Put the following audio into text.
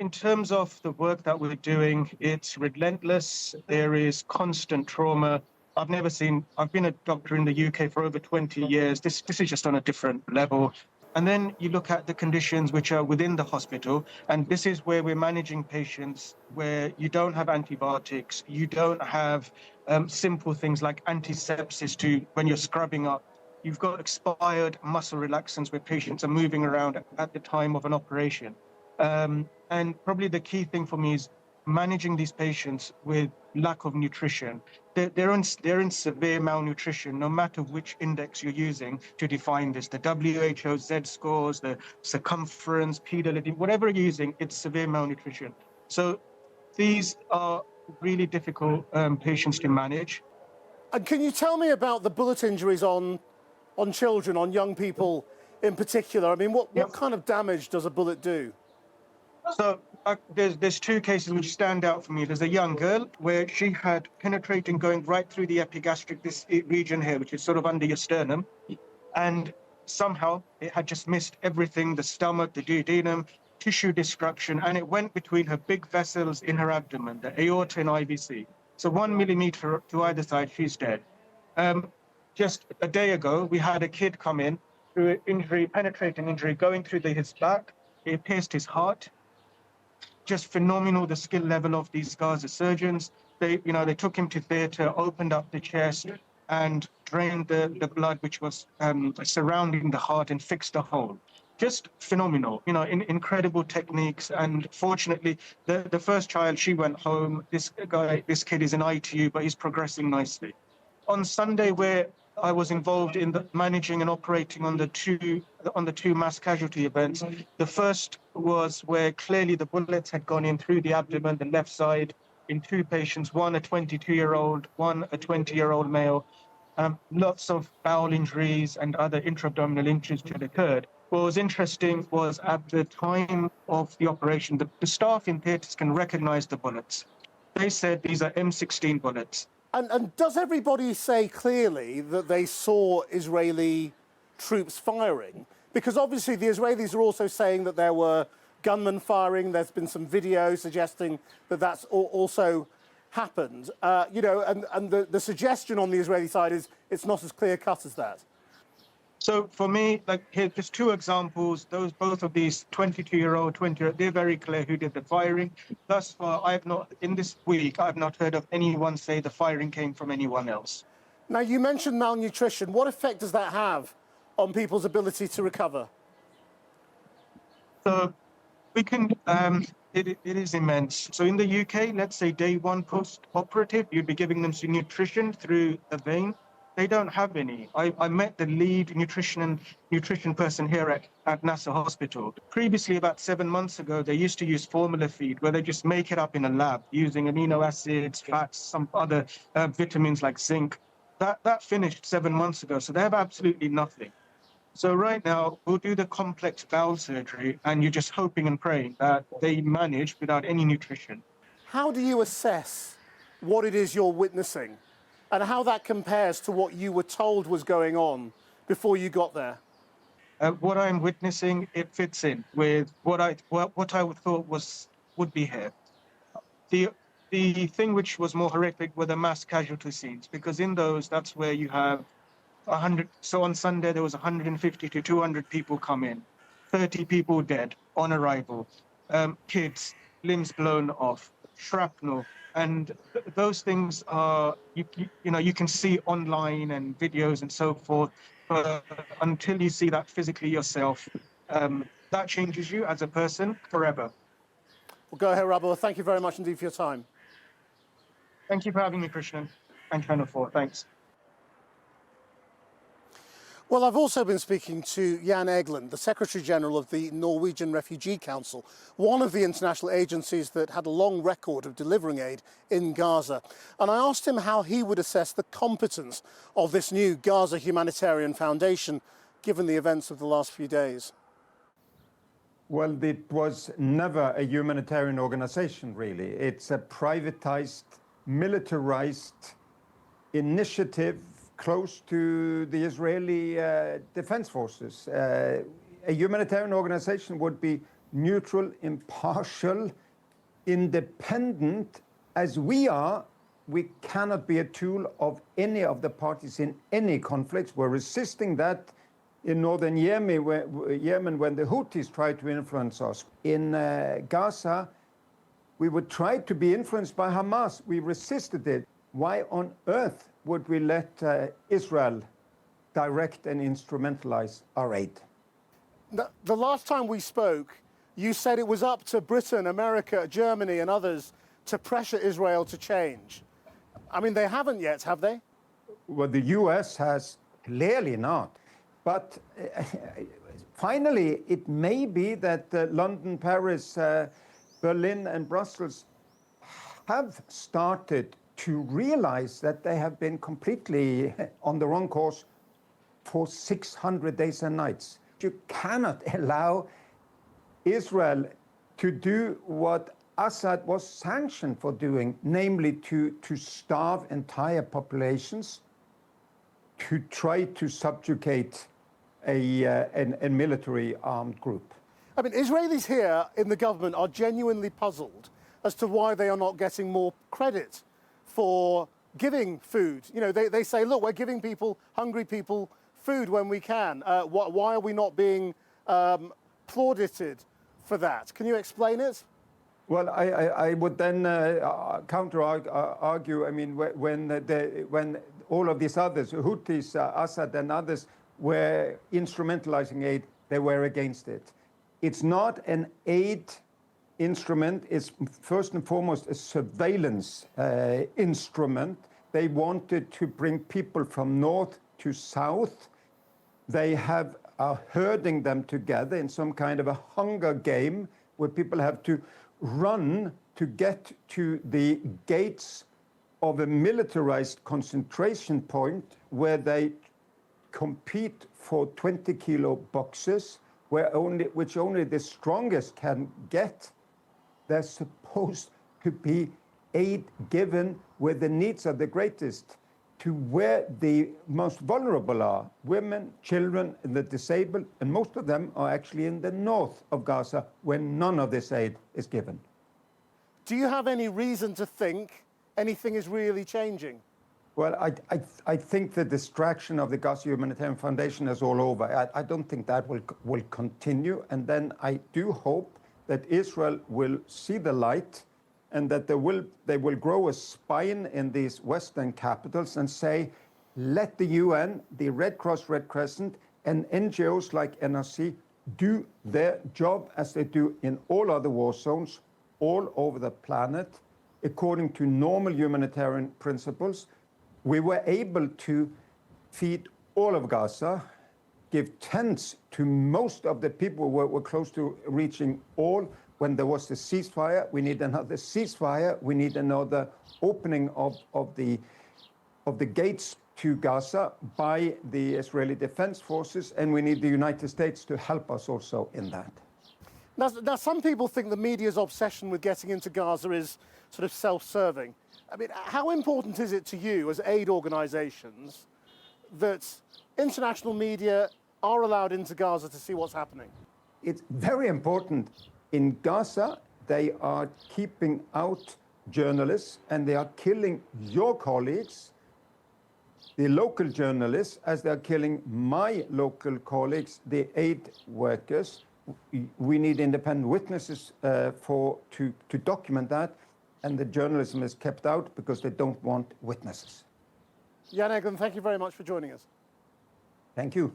in terms of the work that we're doing, it's relentless. There is constant trauma. I've been a doctor in the UK for over 20 years. This is just on a different level. And then you look at the conditions which are within the hospital, and this is where we're managing patients where you don't have antibiotics, you don't have simple things like antisepsis when you're scrubbing up. You've got expired muscle relaxants where patients are moving around at the time of an operation. And probably the key thing for me is managing these patients with lack of nutrition. They're in severe malnutrition, no matter which index you're using to define this. The WHO Z scores, the circumference, pedality, whatever you're using, it's severe malnutrition. So these are really difficult patients to manage. And can you tell me about the bullet injuries on children, on young people in particular? I mean, what kind of damage does a bullet do? So there's two cases which stand out for me. There's a young girl where she had penetrating going right through the epigastric, this region here, which is sort of under your sternum. And somehow it had just missed everything, the stomach, the duodenum, tissue destruction, and it went between her big vessels in her abdomen, the aorta and IVC. So 1 millimeter to either side, she's dead. Just a day ago, we had a kid come in through an injury, penetrating injury, going through his back. It pierced his heart. Just phenomenal, the skill level of these Gaza surgeons. They took him to theatre, opened up the chest and drained the blood which was surrounding the heart and fixed the hole. Just phenomenal, incredible techniques. And fortunately, the first child, she went home. This kid is in ITU, but he's progressing nicely. On Sunday, where I was involved in managing and operating on the two mass casualty events. The first was where clearly the bullets had gone in through the abdomen, the left side, in two patients, one a 22-year-old, one a 20-year-old male. Lots of bowel injuries and other intra-abdominal injuries had occurred. What was interesting was at the time of the operation, the staff in theatres can recognize the bullets. They said these are M16 bullets. And does everybody say clearly that they saw Israeli troops firing? Because obviously the Israelis are also saying that there were gunmen firing. There's been some video suggesting that that's also happened. And the suggestion on the Israeli side is it's not as clear-cut as that. So for me, here's just two examples. Both of these 22-year-old, 20-year-old, they're very clear who did the firing. Thus far, in this week, I've not heard of anyone say the firing came from anyone else. Now, you mentioned malnutrition. What effect does that have on people's ability to recover? So we can, it is immense. So in the UK, let's say day one post-operative, you'd be giving them some nutrition through a vein. They don't have any. I met the lead nutrition person here at Nasr Hospital. Previously, about 7 months ago, they used to use formula feed where they just make it up in a lab using amino acids, fats, some other vitamins like zinc. That finished 7 months ago, so they have absolutely nothing. So right now, we'll do the complex bowel surgery, and you're just hoping and praying that they manage without any nutrition. How do you assess what it is you're witnessing and how that compares to what you were told was going on before you got there? What I'm witnessing, it fits in with what I thought would be here. The thing which was more horrific were the mass casualty scenes, because in those, that's where you have 100. So on Sunday, there was 150 to 200 people come in, 30 people dead on arrival, kids, limbs blown off, shrapnel. And those things are, you can see online and videos and so forth, but until you see that physically yourself, that changes you as a person forever. Well, Goher Rabhour, thank you very much indeed for your time. Thank you for having me, Krishnan and Channel 4. Thanks. Well, I've also been speaking to Jan Egeland, the Secretary-General of the Norwegian Refugee Council, one of the international agencies that had a long record of delivering aid in Gaza. And I asked him how he would assess the competence of this new Gaza Humanitarian Foundation, given the events of the last few days. Well, it was never a humanitarian organization, really. It's a privatized, militarized initiative close to the Israeli defense forces. A humanitarian organization would be neutral, impartial, independent as we are. We cannot be a tool of any of the parties in any conflicts. We're resisting that in northern Yemen, when the Houthis tried to influence us. In Gaza, we would try to be influenced by Hamas. We resisted it. Why on earth would we let Israel direct and instrumentalize our aid? The last time we spoke, you said it was up to Britain, America, Germany and others to pressure Israel to change. I mean, they haven't yet, have they? Well, the US has clearly not. But finally, it may be that London, Paris, Berlin and Brussels have started to realize that they have been completely on the wrong course for 600 days and nights. You cannot allow Israel to do what Assad was sanctioned for doing, namely to starve entire populations, to try to subjugate a military armed group. I mean, Israelis here in the government are genuinely puzzled as to why they are not getting more credit for giving food. You know, they say, look, we're giving people, hungry people, food when we can. Why are we not being plaudiced for that? Can you explain it? Well, I would then counter-argue. I mean, when all of these others, Houthis, Assad and others, were instrumentalizing aid, they were against it. It's not an aid instrument. It's first and foremost a surveillance instrument. They wanted to bring people from north to south. They are herding them together in some kind of a hunger game where people have to run to get to the gates of a militarized concentration point where they compete for 20-kilo boxes, which only the strongest can get. There's supposed to be aid given where the needs are the greatest, to where the most vulnerable are, women, children, and the disabled, and most of them are actually in the north of Gaza, where none of this aid is given. Do you have any reason to think anything is really changing? Well, I think the distraction of the Gaza Humanitarian Foundation is all over. I don't think that will continue. And then I do hope that Israel will see the light and that they will grow a spine in these Western capitals and say, let the UN, the Red Cross, Red Crescent, and NGOs like NRC do their job as they do in all other war zones all over the planet, according to normal humanitarian principles. We were able to feed all of Gaza, give tents to most of the people who were close to reaching all. When there was the ceasefire, we need another ceasefire. We need another opening of the gates to Gaza by the Israeli Defense Forces, and we need the United States to help us also in that. Now, some people think the media's obsession with getting into Gaza is sort of self-serving. I mean, how important is it to you as aid organizations that international media are allowed into Gaza to see what's happening? It's very important. In Gaza, they are keeping out journalists and they are killing your colleagues, the local journalists, as they're killing my local colleagues, the aid workers. We need independent witnesses to document that, and the journalism is kept out because they don't want witnesses. Jan Egeland, thank you very much for joining us. Thank you.